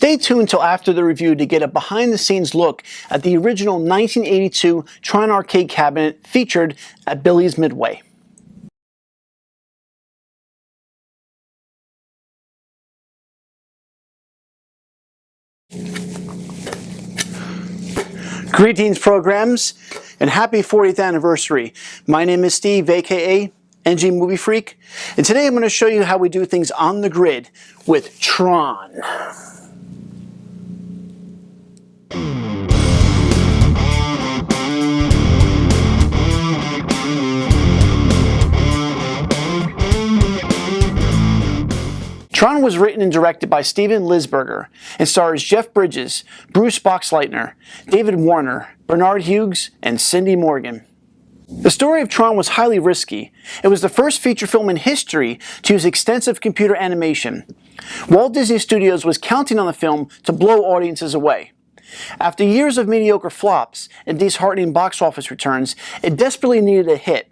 Stay tuned till after the review to get a behind-the-scenes look at the original 1982 TRON arcade cabinet featured at Billy's Midway. Greetings, programs, and happy 40th anniversary. My name is Steve, aka NJMovieFreak, and today I'm going to show you how we do things on the grid with TRON. TRON was written and directed by Steven Lisberger and stars Jeff Bridges, Bruce Boxleitner, David Warner, Bernard Hughes, and Cindy Morgan. The story of TRON was highly risky. It was the first feature film in history to use extensive computer animation. Walt Disney Studios was counting on the film to blow audiences away. After years of mediocre flops and disheartening box office returns, it desperately needed a hit.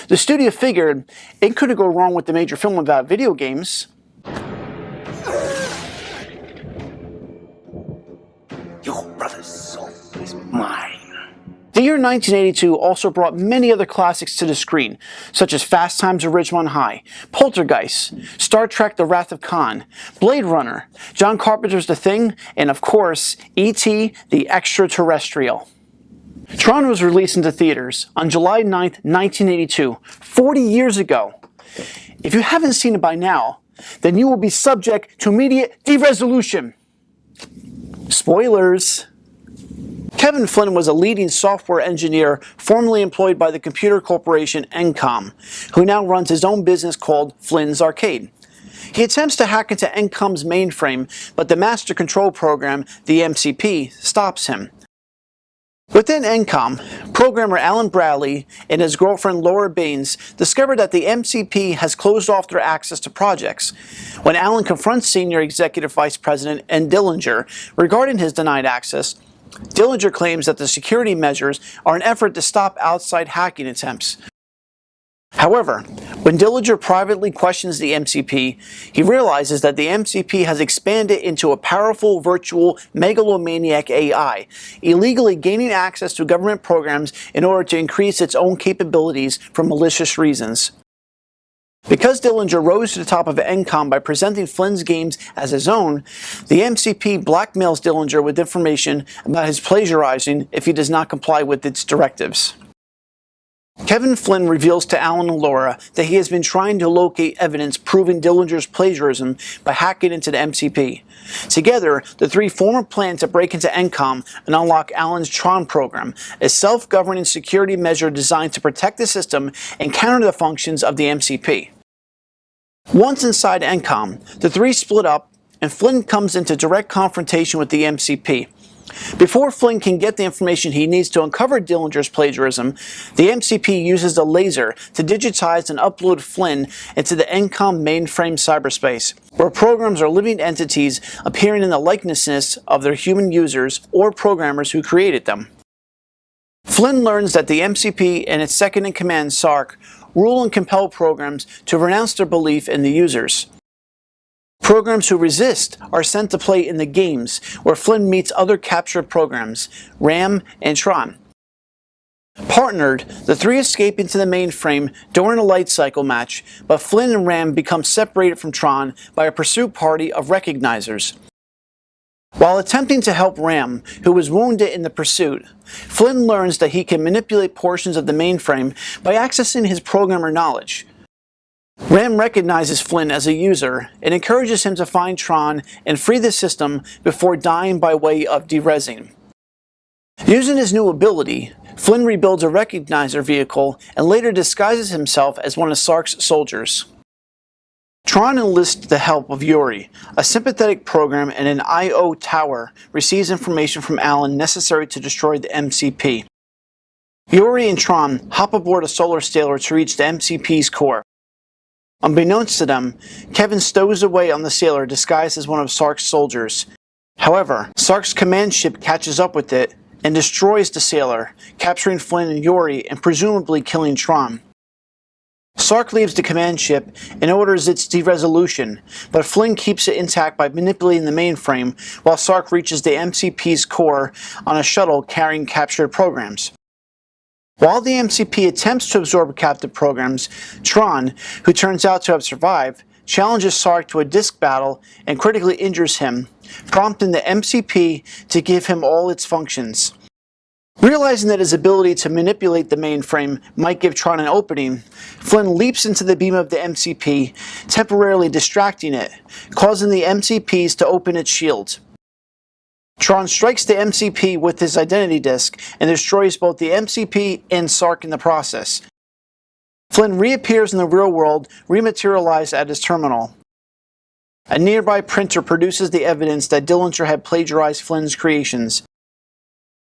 The studio figured it couldn't go wrong with the major film about video games. Your brother's soul is mine. The year 1982 also brought many other classics to the screen, such as Fast Times at Ridgemont High, Poltergeist, Star Trek The Wrath of Khan, Blade Runner, John Carpenter's The Thing, and of course, E.T. the Extraterrestrial. TRON was released into theaters on July 9, 1982, 40 years ago. If you haven't seen it by now, then you will be subject to immediate de-resolution. Spoilers. Kevin Flynn was a leading software engineer formerly employed by the computer corporation NCOM, who now runs his own business called Flynn's Arcade. He attempts to hack into NCOM's mainframe, but the master control program, the MCP, stops him. Within NCOM, programmer Alan Bradley and his girlfriend Laura Baines discover that the MCP has closed off their access to projects. When Alan confronts Senior Executive Vice President Ed Dillinger regarding his denied access, Dillinger claims that the security measures are an effort to stop outside hacking attempts. However, when Dillinger privately questions the MCP, he realizes that the MCP has expanded into a powerful virtual megalomaniac AI, illegally gaining access to government programs in order to increase its own capabilities for malicious reasons. Because Dillinger rose to the top of NCOM by presenting Flynn's games as his own, the MCP blackmails Dillinger with information about his plagiarizing if he does not comply with its directives. Kevin Flynn reveals to Alan and Laura that he has been trying to locate evidence proving Dillinger's plagiarism by hacking into the MCP. Together, the three form a plan to break into NCOM and unlock Alan's TRON program, a self-governing security measure designed to protect the system and counter the functions of the MCP. Once inside NCOM, the three split up and Flynn comes into direct confrontation with the MCP. Before Flynn can get the information he needs to uncover Dillinger's plagiarism, the MCP uses a laser to digitize and upload Flynn into the NCOM mainframe cyberspace, where programs are living entities appearing in the likenesses of their human users or programmers who created them. Flynn learns that the MCP and its second-in-command, Sark, rule and compel programs to renounce their belief in the users. Programs who resist are sent to play in the games, where Flynn meets other captured programs, RAM and TRON. Partnered, the three escape into the mainframe during a light cycle match, but Flynn and RAM become separated from TRON by a pursuit party of recognizers. While attempting to help RAM, who was wounded in the pursuit, Flynn learns that he can manipulate portions of the mainframe by accessing his programmer knowledge. RAM recognizes Flynn as a user and encourages him to find TRON and free the system before dying by way of de-resing. Using his new ability, Flynn rebuilds a recognizer vehicle and later disguises himself as one of Sark's soldiers. TRON enlists the help of Yuri, a sympathetic program and an I.O. tower receives information from Alan necessary to destroy the MCP. Yuri and TRON hop aboard a solar sailor to reach the MCP's core. Unbeknownst to them, Kevin stows away on the sailor disguised as one of Sark's soldiers. However, Sark's command ship catches up with it and destroys the sailor, capturing Flynn and Yuri and presumably killing TRON. Sark leaves the command ship and orders its de-resolution, but Flynn keeps it intact by manipulating the mainframe while Sark reaches the MCP's core on a shuttle carrying captured programs. While the MCP attempts to absorb captive programs, TRON, who turns out to have survived, challenges Sark to a disc battle and critically injures him, prompting the MCP to give him all its functions. Realizing that his ability to manipulate the mainframe might give TRON an opening, Flynn leaps into the beam of the MCP, temporarily distracting it, causing the MCPs to open its shield. TRON strikes the MCP with his identity disk and destroys both the MCP and Sark in the process. Flynn reappears in the real world, rematerialized at his terminal. A nearby printer produces the evidence that Dillinger had plagiarized Flynn's creations.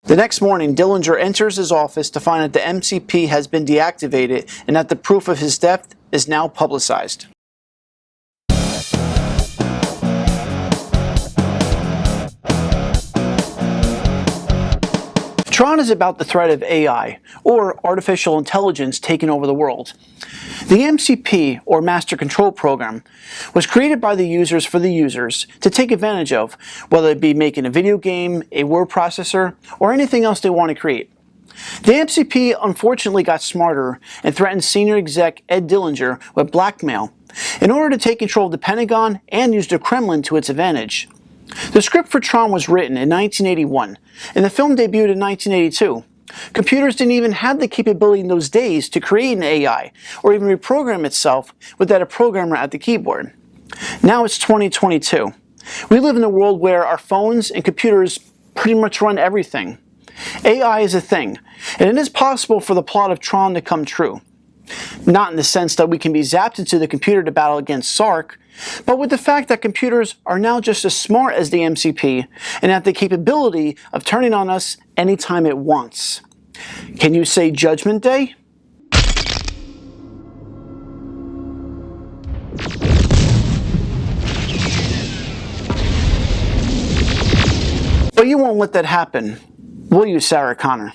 The next morning, Dillinger enters his office to find that the MCP has been deactivated and that the proof of his death is now publicized. TRON is about the threat of AI, or artificial intelligence, taking over the world. The MCP, or Master Control Program, was created by the users for the users to take advantage of, whether it be making a video game, a word processor, or anything else they want to create. The MCP unfortunately got smarter and threatened senior exec Ed Dillinger with blackmail in order to take control of the Pentagon and use the Kremlin to its advantage. The script for TRON was written in 1981, and the film debuted in 1982. Computers didn't even have the capability in those days to create an AI, or even reprogram itself without a programmer at the keyboard. Now it's 2022. We live in a world where our phones and computers pretty much run everything. AI is a thing, and it is possible for the plot of TRON to come true. Not in the sense that we can be zapped into the computer to battle against Sark, but with the fact that computers are now just as smart as the MCP and have the capability of turning on us anytime it wants. Can you say Judgment Day? But you won't let that happen, will you, Sarah Connor?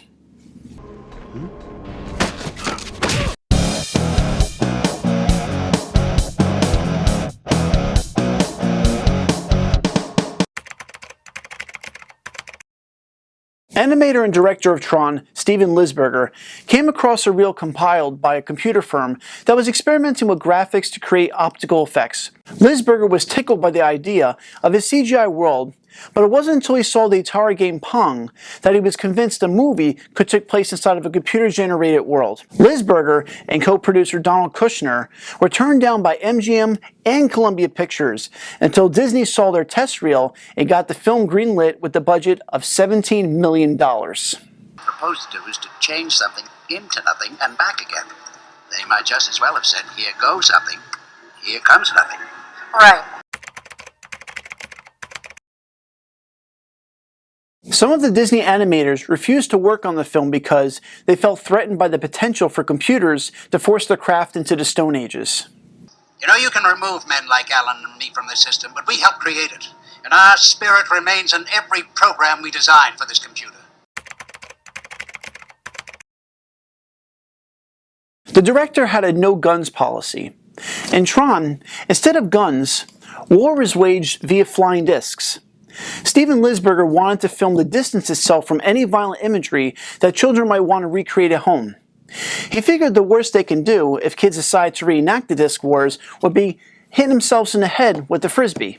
Animator and director of TRON, Steven Lisberger, came across a reel compiled by a computer firm that was experimenting with graphics to create optical effects. Lisberger was tickled by the idea of a CGI world, but it wasn't until he saw the Atari game Pong that he was convinced a movie could take place inside of a computer-generated world. Lisberger and co-producer Donald Kushner were turned down by MGM and Columbia Pictures until Disney saw their test reel and got the film greenlit with a budget of $17 million. Proposed to do is to change something into nothing and back again. They might just as well have said, here goes something, here comes nothing. Right. Some of the Disney animators refused to work on the film because they felt threatened by the potential for computers to force their craft into the Stone Ages. You know, you can remove men like Alan and me from the system, but we helped create it. And our spirit remains in every program we design for this computer. The director had a no-guns policy. In TRON, instead of guns, war is waged via flying discs. Steven Lisberger wanted to film the distance itself from any violent imagery that children might want to recreate at home. He figured the worst they can do if kids decide to reenact the disc wars would be hitting themselves in the head with the frisbee.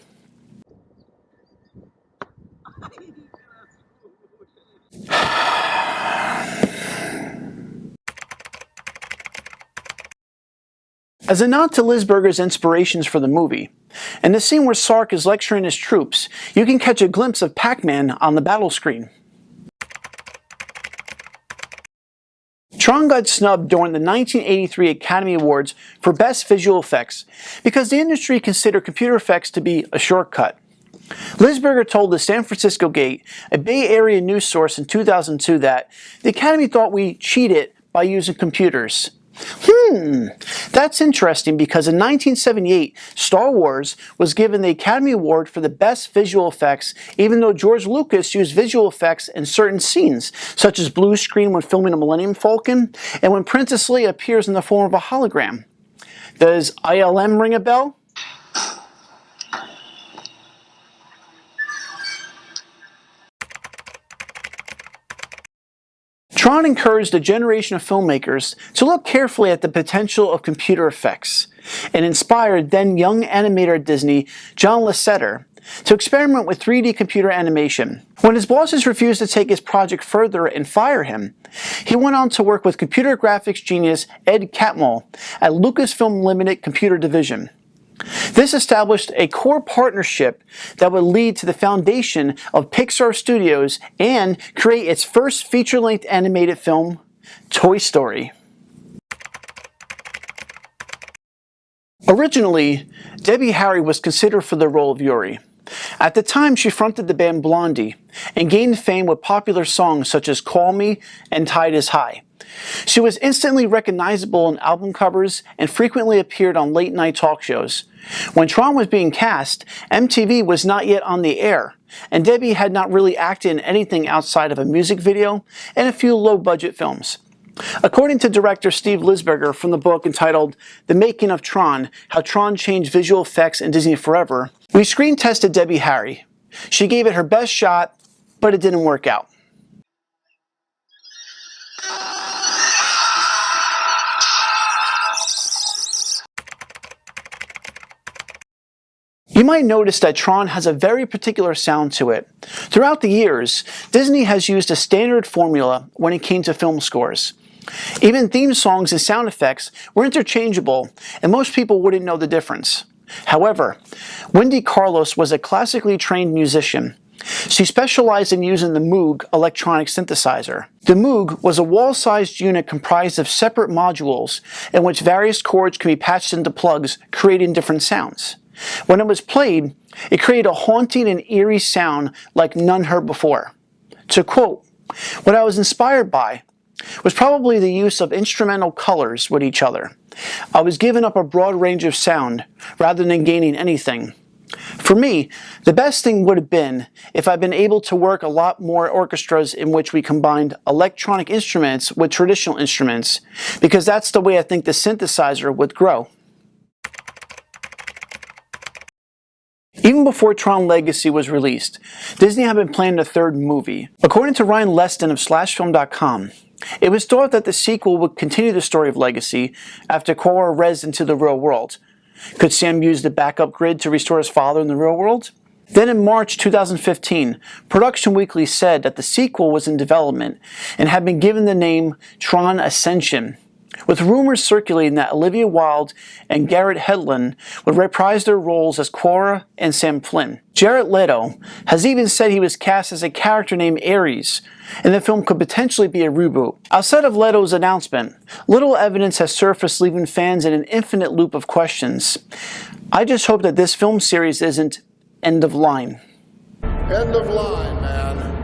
As a nod to Lisberger's inspirations for the movie, in the scene where Sark is lecturing his troops, you can catch a glimpse of Pac-Man on the battle screen. TRON got snubbed during the 1983 Academy Awards for Best Visual Effects because the industry considered computer effects to be a shortcut. Lisberger told the San Francisco Gate, a Bay Area news source in 2002, that the Academy thought we cheated by using computers. That's interesting because in 1978, Star Wars was given the Academy Award for the Best Visual Effects, even though George Lucas used visual effects in certain scenes, such as blue screen when filming a Millennium Falcon, and when Princess Leia appears in the form of a hologram. Does ILM ring a bell? TRON encouraged a generation of filmmakers to look carefully at the potential of computer effects, and inspired then young animator at Disney, John Lasseter, to experiment with 3D computer animation. When his bosses refused to take his project further and fire him, he went on to work with computer graphics genius Ed Catmull at Lucasfilm Limited Computer Division. This established a core partnership that would lead to the foundation of Pixar Studios and create its first feature-length animated film, Toy Story. Originally, Debbie Harry was considered for the role of Yuri. At the time, she fronted the band Blondie and gained fame with popular songs such as Call Me and Tide is High. She was instantly recognizable in album covers and frequently appeared on late-night talk shows. When TRON was being cast, MTV was not yet on the air, and Debbie had not really acted in anything outside of a music video and a few low-budget films. According to director Steve Lisberger from the book entitled The Making of TRON, How TRON Changed Visual Effects in Disney Forever, we screen tested Debbie Harry. She gave it her best shot, but it didn't work out. You might notice that TRON has a very particular sound to it. Throughout the years, Disney has used a standard formula when it came to film scores. Even theme songs and sound effects were interchangeable, and most people wouldn't know the difference. However, Wendy Carlos was a classically trained musician. She specialized in using the Moog electronic synthesizer. The Moog was a wall-sized unit comprised of separate modules in which various chords can be patched into plugs, creating different sounds. When it was played, it created a haunting and eerie sound like none heard before. To quote, "What I was inspired by was probably the use of instrumental colors with each other. I was giving up a broad range of sound rather than gaining anything. For me, the best thing would have been if I'd been able to work a lot more orchestras in which we combined electronic instruments with traditional instruments, because that's the way I think the synthesizer would grow." Even before TRON Legacy was released, Disney had been planning a third movie. According to Ryan Leston of SlashFilm.com, it was thought that the sequel would continue the story of Legacy after Korra rezzed into the real world. Could Sam use the backup grid to restore his father in the real world? Then in March 2015, Production Weekly said that the sequel was in development and had been given the name TRON Ascension, with rumors circulating that Olivia Wilde and Garrett Hedlund would reprise their roles as Korra and Sam Flynn. Jared Leto has even said he was cast as a character named Ares, and the film could potentially be a reboot. Outside of Leto's announcement, little evidence has surfaced, leaving fans in an infinite loop of questions. I just hope that this film series isn't end of line. End of line, man.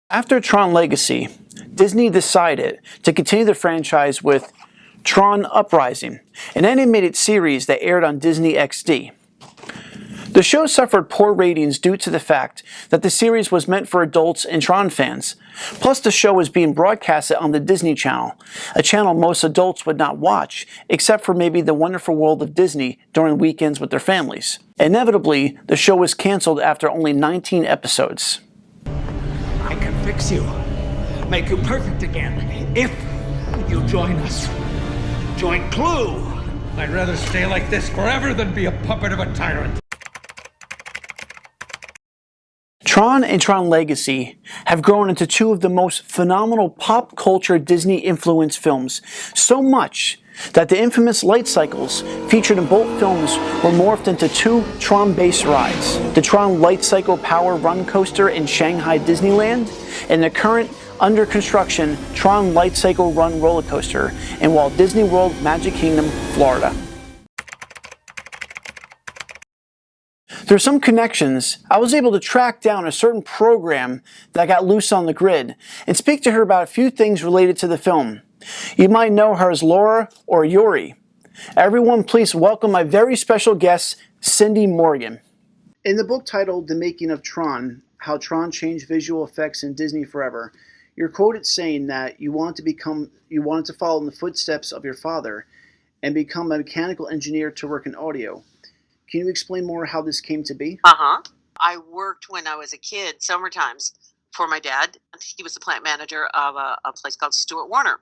After TRON Legacy, Disney decided to continue the franchise with TRON Uprising, an animated series that aired on Disney XD. The show suffered poor ratings due to the fact that the series was meant for adults and TRON fans. Plus, the show was being broadcasted on the Disney Channel, a channel most adults would not watch, except for maybe The Wonderful World of Disney during weekends with their families. Inevitably, the show was canceled after only 19 episodes. I can fix you, make you perfect again, if you join us. Join Clue. I'd rather stay like this forever than be a puppet of a tyrant. TRON and TRON Legacy have grown into two of the most phenomenal pop culture Disney-influenced films, so much that the infamous light cycles featured in both films were morphed into two TRON-based rides: the TRON Light Cycle Power Run Coaster in Shanghai Disneyland, and the current under construction TRON Light Cycle Run roller coaster in Walt Disney World Magic Kingdom, Florida. Through some connections, I was able to track down a certain program that got loose on the grid and speak to her about a few things related to the film. You might know her as Laura or Yuri. Everyone, please welcome my very special guest, Cindy Morgan. In the book titled The Making of TRON, How TRON Changed Visual Effects in Disney Forever, You're quoted saying that you wanted to follow in the footsteps of your father and become a mechanical engineer to work in audio. Can you explain more how this came to be? Uh-huh. I worked when I was a kid, summer times, for my dad. He was the plant manager of a place called Stuart Warner.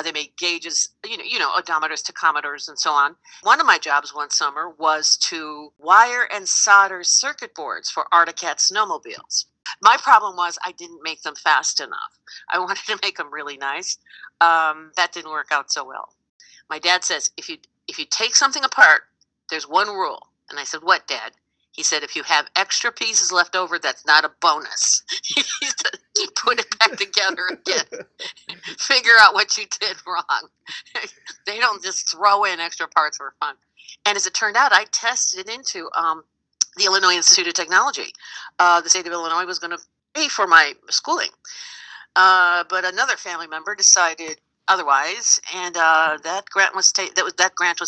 They made gauges, odometers, tachometers, and so on. One of my jobs one summer was to wire and solder circuit boards for Arctic Cat snowmobiles. My problem was I didn't make them fast enough. I wanted to make them really nice. That didn't work out so well. My dad says, if you take something apart, there's one rule. And I said, what, Dad? He said, if you have extra pieces left over, that's not a bonus. He said, put it back together again. Figure out what you did wrong. They don't just throw in extra parts for fun. And as it turned out, I tested into the Illinois Institute of Technology. The state of Illinois was going to pay for my schooling. But another family member decided otherwise, and that grant was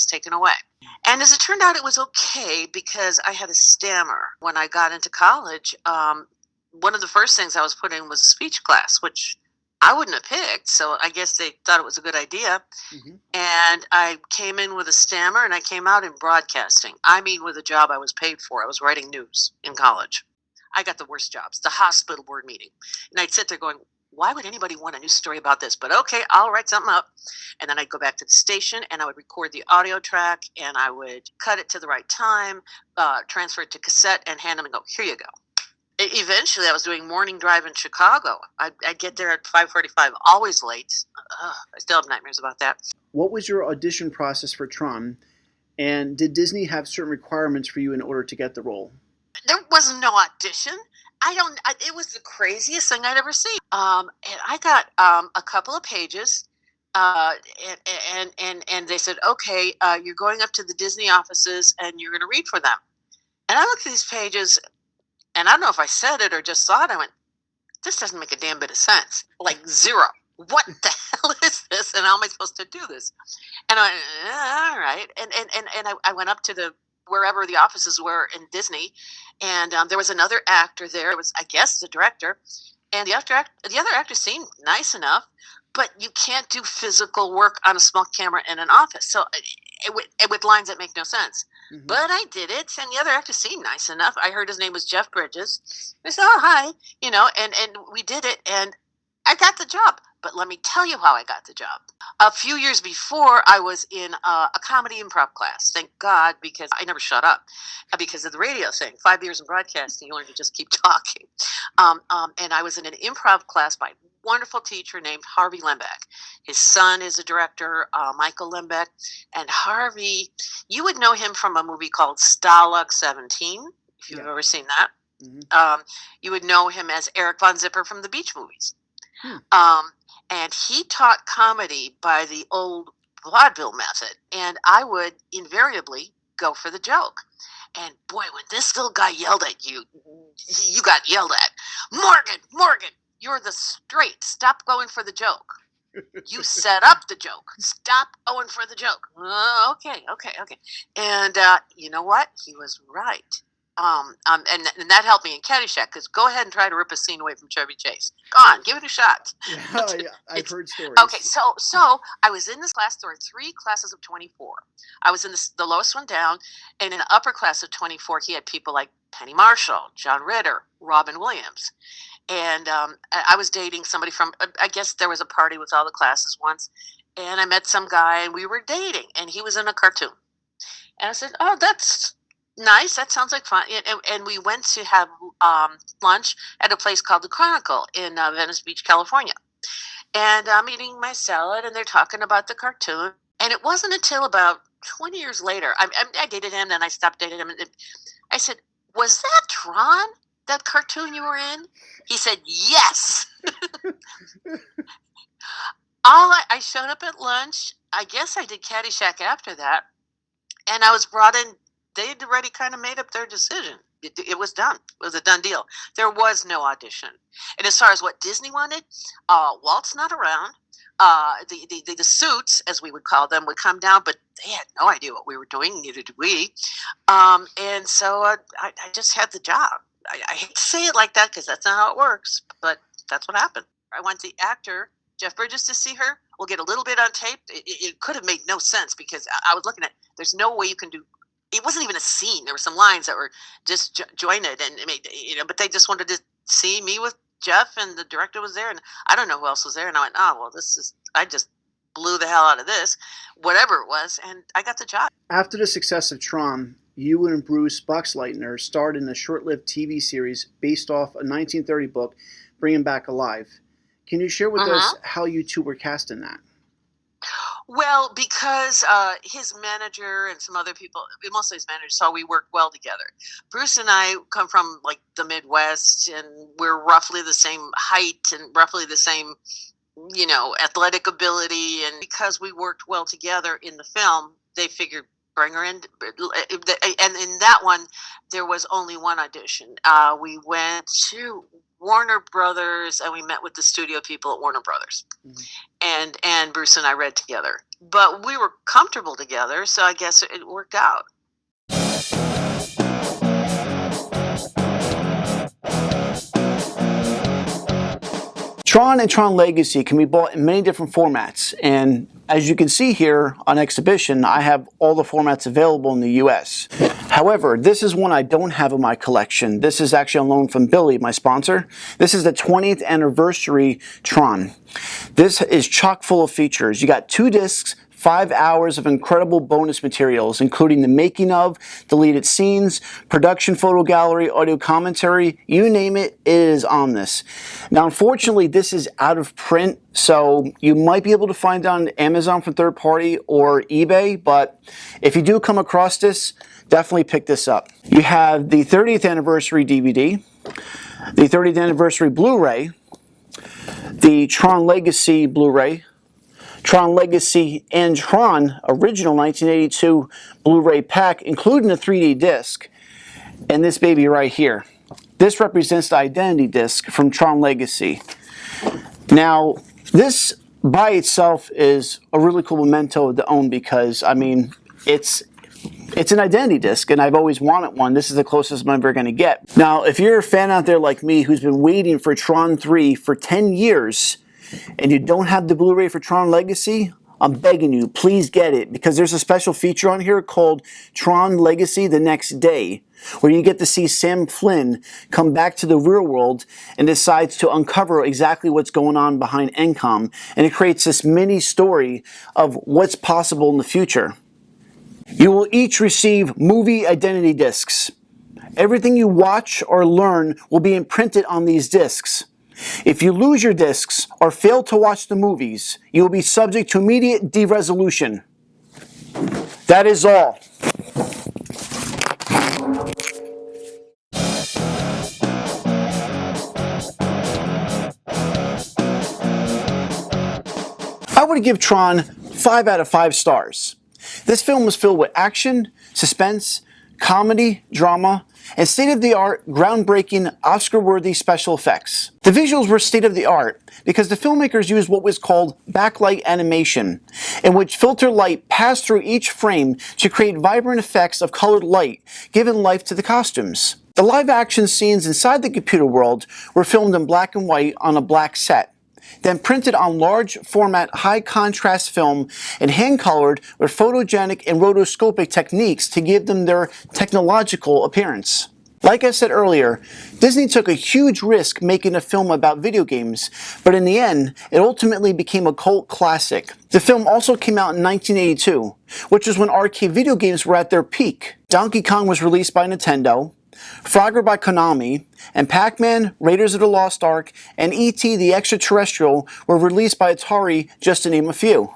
taken away. And as it turned out, it was okay because I had a stammer. When I got into college, one of the first things I was put in was speech class, which I wouldn't have picked. So I guess they thought it was a good idea. Mm-hmm. And I came in with a stammer, and I came out in broadcasting. I mean, with a job I was paid for. I was writing news in college. I got the worst jobs, the hospital board meeting. And I'd sit there going, why would anybody want a new story about this? But okay, I'll write something up. And then I'd go back to the station, and I would record the audio track, and I would cut it to the right time, transfer it to cassette, and hand them and go, here you go. Eventually, I was doing morning drive in Chicago. I'd get there at 5:45, always late. I still have nightmares about that. What was your audition process for TRON? And did Disney have certain requirements for you in order to get the role? There was no audition. It was the craziest thing I'd ever seen. And I got a couple of pages, and they said, okay, you're going up to the Disney offices and you're going to read for them. And I looked at these pages, and I don't know if I said it or just saw it. I went, this doesn't make a damn bit of sense. Like zero. What the hell is this? And how am I supposed to do this? And I went, all right. And I went up to wherever the offices were in Disney, and there was another actor there. It was, I guess, the director, and the other actor seemed nice enough, but you can't do physical work on a small camera in an office. So with lines that make no sense. Mm-hmm. But I did it, and the other actor seemed nice enough. I heard his name was Jeff Bridges. I said, oh, hi, and we did it, and I got the job. But let me tell you how I got the job. A few years before, I was in a comedy improv class. Thank God, because I never shut up because of the radio thing. 5 years in broadcasting, you learn to just keep talking. And I was in an improv class by a wonderful teacher named Harvey Lembeck. His son is a director, Michael Lembeck. And Harvey, you would know him from a movie called Stalag 17, if you've ever seen that. Mm-hmm. You would know him as Eric Von Zipper from the Beach movies. And he taught comedy by the old vaudeville method, and I would invariably go for the joke. And boy, when this little guy yelled at you, you got yelled at. Morgan, you're the straight. Stop going for the joke. You set up the joke. Stop going for the joke. Okay. And you know what? He was right. And that helped me in Caddyshack, because go ahead and try to rip a scene away from Chevy Chase. Go on, give it a shot. Yeah, I've heard stories. Okay, so I was in this class. There were 3 classes of 24. I was in the lowest one down, and in the upper class of 24, he had people like Penny Marshall, John Ritter, Robin Williams. And I was dating somebody from, I guess there was a party with all the classes once, and I met some guy, and we were dating, and he was in a cartoon. And I said, oh, that's nice. That sounds like fun. And we went to have lunch at a place called The Chronicle in Venice Beach, California. And I'm eating my salad, and they're talking about the cartoon. And it wasn't until about 20 years later, I dated him, then I stopped dating him. And I said, was that TRON, that cartoon you were in? He said, yes. I showed up at lunch. I guess I did Caddyshack after that. And I was brought in. They'd already kind of made up their decision. It was done. It was a done deal. There was no audition. And as far as what Disney wanted, Walt's not around. The suits, as we would call them, would come down, but they had no idea what we were doing. Neither did we. And so I just had the job. I hate to say it like that because that's not how it works, but that's what happened. I want the actor, Jeff Bridges, to see her. We'll get a little bit on tape. It could have made no sense because I was looking at, there's no way you can do, it wasn't even a scene. There were some lines that were just jointed and it made, but they just wanted to see me with Jeff, and the director was there, and I don't know who else was there. And I went, oh, well, I just blew the hell out of this, whatever it was, and I got the job. After the success of Tron, you and Bruce Boxleitner starred in a short-lived TV series based off a 1930 book, Bring Him Back Alive. Can you share with us how you two were cast in that? Well, because his manager and some other people, mostly his manager, saw we worked well together. Bruce and I come from like the Midwest, and we're roughly the same height and roughly the same, athletic ability. And because we worked well together in the film, they figured bring her in. And in that one, there was only one audition. We went to Warner Brothers, and we met with the studio people at Warner Brothers. And Bruce and I read together. But we were comfortable together, so I guess it worked out. Tron and Tron Legacy can be bought in many different formats, and as you can see here on exhibition, I have all the formats available in the US. However, this is one I don't have in my collection. This is actually on loan from Billy, my sponsor. This is the 20th anniversary Tron. This is chock full of features. You got 2 discs, 5 hours of incredible bonus materials, including the making of, deleted scenes, production photo gallery, audio commentary, you name it, it is on this. Now, unfortunately, this is out of print, so you might be able to find it on Amazon from third party or eBay, but if you do come across this, definitely pick this up. You have the 30th anniversary DVD, the 30th anniversary Blu-ray, the Tron Legacy Blu-ray, Tron Legacy and Tron original 1982 Blu-ray pack, including a 3D disc, and this baby right here. This represents the identity disc from Tron Legacy. Now, this by itself is a really cool memento to own because, I mean, it's an identity disc, and I've always wanted one. This is the closest I'm ever going to get. Now, if you're a fan out there like me who's been waiting for Tron 3 for 10 years, and you don't have the Blu-ray for Tron Legacy, I'm begging you, please get it, because there's a special feature on here called Tron Legacy the Next Day, where you get to see Sam Flynn come back to the real world and decides to uncover exactly what's going on behind NCOM, and it creates this mini story of what's possible in the future. You will each receive movie identity discs. Everything you watch or learn will be imprinted on these discs. If you lose your discs or fail to watch the movies, you will be subject to immediate de-resolution. That is all. I would give Tron 5 out of 5 stars. This film was filled with action, suspense, comedy, drama, and state-of-the-art, groundbreaking, Oscar-worthy special effects. The visuals were state-of-the-art because the filmmakers used what was called backlight animation, in which filter light passed through each frame to create vibrant effects of colored light, giving life to the costumes. The live-action scenes inside the computer world were filmed in black and white on a black set, then printed on large format high contrast film and hand colored with photogenic and rotoscopic techniques to give them their technological appearance. Like I said earlier, Disney took a huge risk making a film about video games, but in the end, it ultimately became a cult classic. The film also came out in 1982, which was when arcade video games were at their peak. Donkey Kong was released by Nintendo, Frogger by Konami, and Pac-Man, Raiders of the Lost Ark, and E.T. the Extraterrestrial were released by Atari, just to name a few.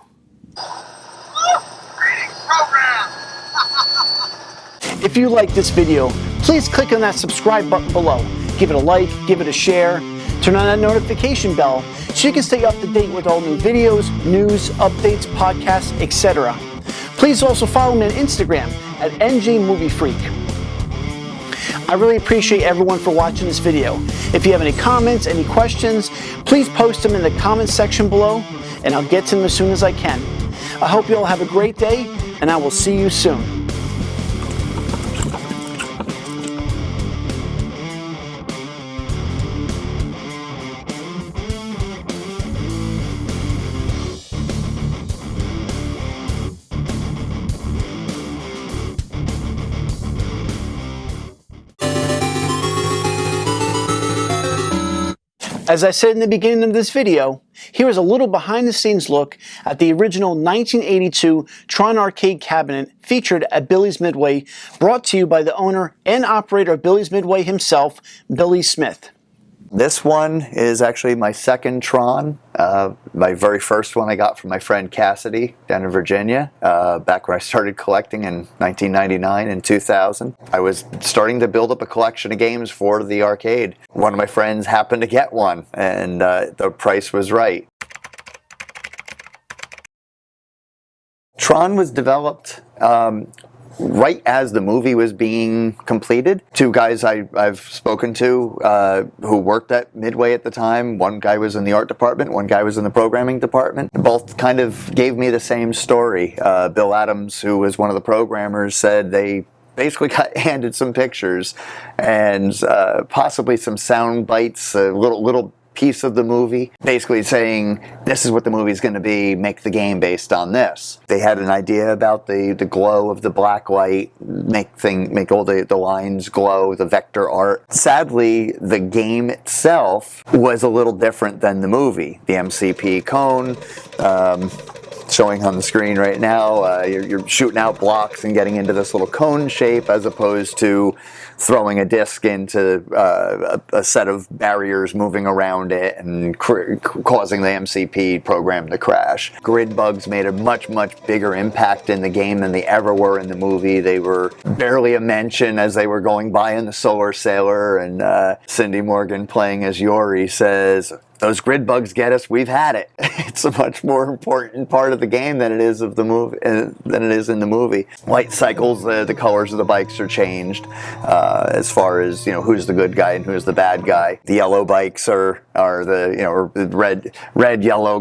If you like this video, please click on that subscribe button below. Give it a like, give it a share, turn on that notification bell so you can stay up to date with all new videos, news, updates, podcasts, etc. Please also follow me on Instagram at NJMovieFreak. I really appreciate everyone for watching this video. If you have any comments, any questions, please post them in the comments section below, and I'll get to them as soon as I can. I hope you all have a great day, and I will see you soon. As I said in the beginning of this video, here is a little behind-the-scenes look at the original 1982 TRON arcade cabinet featured at Billy's Midway, brought to you by the owner and operator of Billy's Midway himself, Billy Smith. This one is actually my second TRON. My very first one I got from my friend Cassidy down in Virginia, back when I started collecting in 1999 and 2000. I was starting to build up a collection of games for the arcade. One of my friends happened to get one, and the price was right. TRON was developed right as the movie was being completed. Two guys I've spoken to who worked at Midway at the time. One guy was in the art department, one guy was in the programming department. Both kind of gave me the same story. Bill Adams, who was one of the programmers, said they basically got handed some pictures and possibly some sound bites, a little piece of the movie, basically saying, this is what the movie's going to be, make the game based on this. They had an idea about the glow of the black light, make all the lines glow, the vector art. Sadly, the game itself was a little different than the movie. The MCP cone, showing on the screen right now, you're shooting out blocks and getting into this little cone shape, as opposed to throwing a disc into a set of barriers moving around it and causing the MCP program to crash. Grid bugs made a much bigger impact in the game than they ever were in the movie. They were barely a mention as they were going by in the Solar Sailor, and Cindy Morgan playing as Yori says, those grid bugs get us, we've had it. It's a much more important part of the game than it is of the movie, than it is in the movie. Light cycles, the colors of the bikes are changed as far as, you know, who's the good guy and who's the bad guy. The yellow bikes are the, you know, red, yellow,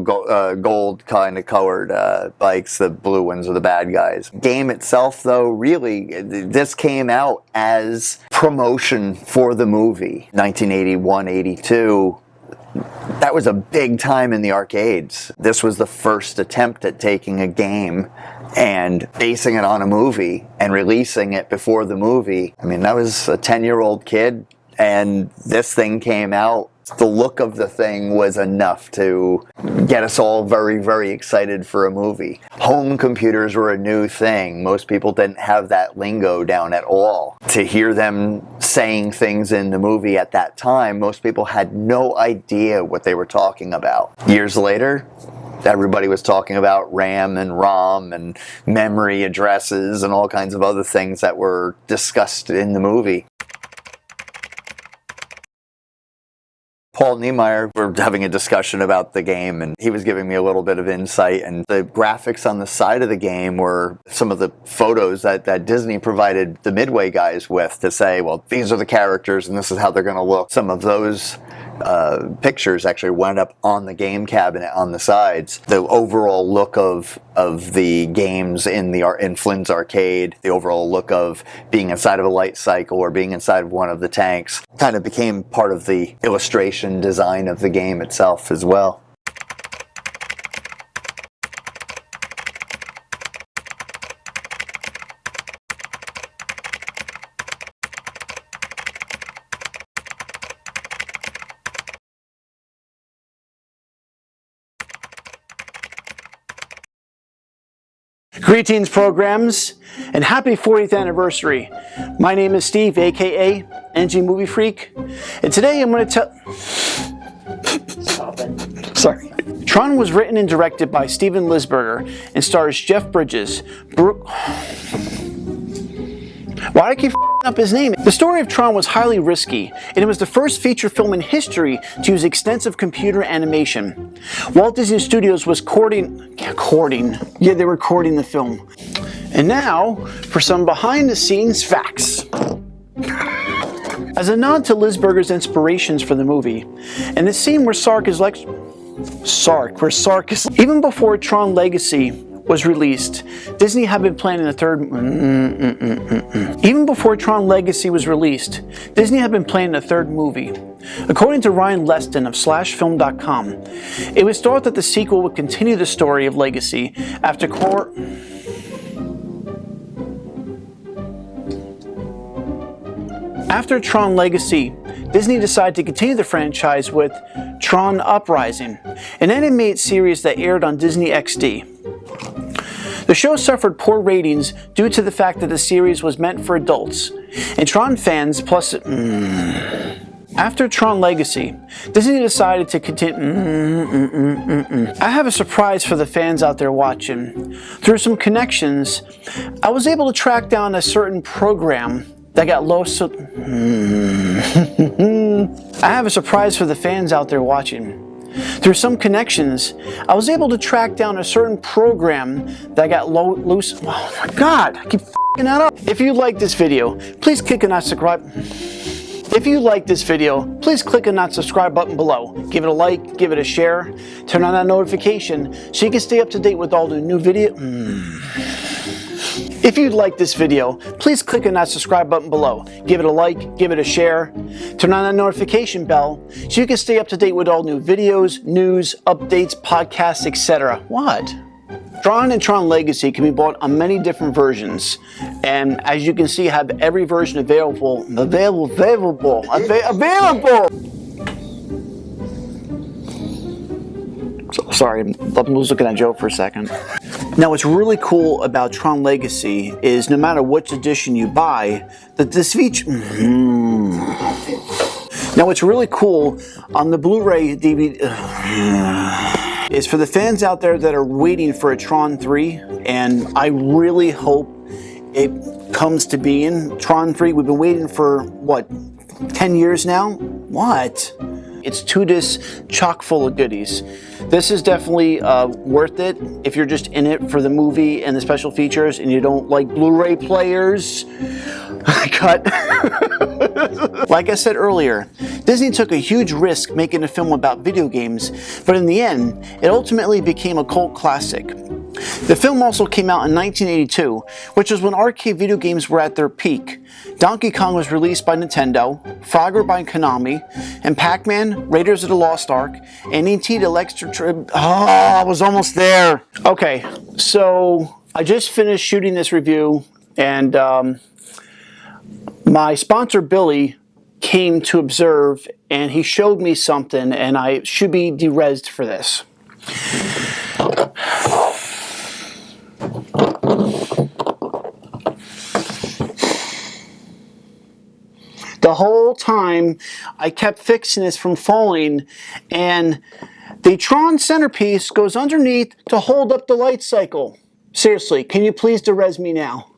gold kind of colored bikes. The blue ones are the bad guys. Game itself, though, really, this came out as promotion for the movie. 1981, 82. That was a big time in the arcades. This was the first attempt at taking a game and basing it on a movie and releasing it before the movie. I mean, I was a 10-year-old kid, and this thing came out. The look of the thing was enough to get us all very excited for a movie. Home computers were a new thing. Most people didn't have that lingo down at all. To hear them saying things in the movie at that time, most people had no idea what they were talking about. Years later, everybody was talking about RAM and ROM and memory addresses and all kinds of other things that were discussed in the movie. Paul Niemeyer, we're having a discussion about the game, and he was giving me a little bit of insight, and the graphics on the side of the game were some of the photos that Disney provided the Midway guys with to say, well, these are the characters and this is how they're going to look. Some of those pictures actually wound up on the game cabinet on the sides. The overall look of the games in Flynn's arcade, the overall look of being inside of a light cycle or being inside of one of the tanks, kind of became part of the illustration design of the game itself as well. Greetings, programs, and happy 40th anniversary. My name is Steve, aka NJMovieFreak, and today I'm going to tell... Stop it. Sorry. TRON was written and directed by Steven Lisberger and stars Jeff Bridges, Why do I keep up his name? The story of TRON was highly risky, and it was the first feature film in history to use extensive computer animation. Walt Disney Studios was courting the film. And now, for some behind-the-scenes facts. As a nod to Lisberger's inspirations for the movie, and the scene where even before TRON Legacy was released, Disney had been planning a third... Even before TRON Legacy was released, Disney had been planning a third movie. According to Ryan Leston of SlashFilm.com, it was thought that the sequel would continue the story of Legacy after After Tron Legacy, Disney decided to continue the franchise with Tron Uprising, an animated series that aired on Disney XD. The show suffered poor ratings due to the fact that the series was meant for adults, and Tron fans plus... After Tron Legacy, Disney decided to continue... I have a surprise for the fans out there watching. Through some connections, I was able to track down a certain program that got low... I have a surprise for the fans out there watching. Through some connections, I was able to track down a certain program that got loose... Oh my god, I keep f***ing that up. If you like this video, please click on that subscribe... If you like this video, please click on that subscribe button below. Give it a like, give it a share, turn on that notification so you can stay up to date with all the new video... If you like this video, please click on that subscribe button below. Give it a like, give it a share, turn on that notification bell so you can stay up to date with all new videos, news, updates, podcasts, etc. What? Tron and Tron Legacy can be bought on many different versions, and as you can see, have every version available. Sorry, I was looking at Joe for a second. Now, what's really cool about Tron Legacy is no matter which edition you buy, that this feature... Now, what's really cool on the Blu-ray DVD... is for the fans out there that are waiting for a Tron 3, and I really hope it comes to being Tron 3. We've been waiting for, what, 10 years now? What? It's 2 discs chock full of goodies. This is definitely worth it if you're just in it for the movie and the special features and you don't like Blu-ray players. Cut. Like I said earlier, Disney took a huge risk making a film about video games, but in the end, it ultimately became a cult classic. The film also came out in 1982, which was when arcade video games were at their peak. Donkey Kong was released by Nintendo, Frogger by Konami, and Pac-Man, Raiders of the Lost Ark, and E.T. the Electric Trip. Oh, I was almost there. Okay, so I just finished shooting this review, and my sponsor Billy came to observe, and he showed me something, and I should be derezzed for this. The whole time I kept fixing this from falling, and the Tron centerpiece goes underneath to hold up the light cycle. Seriously, can you please derez me now?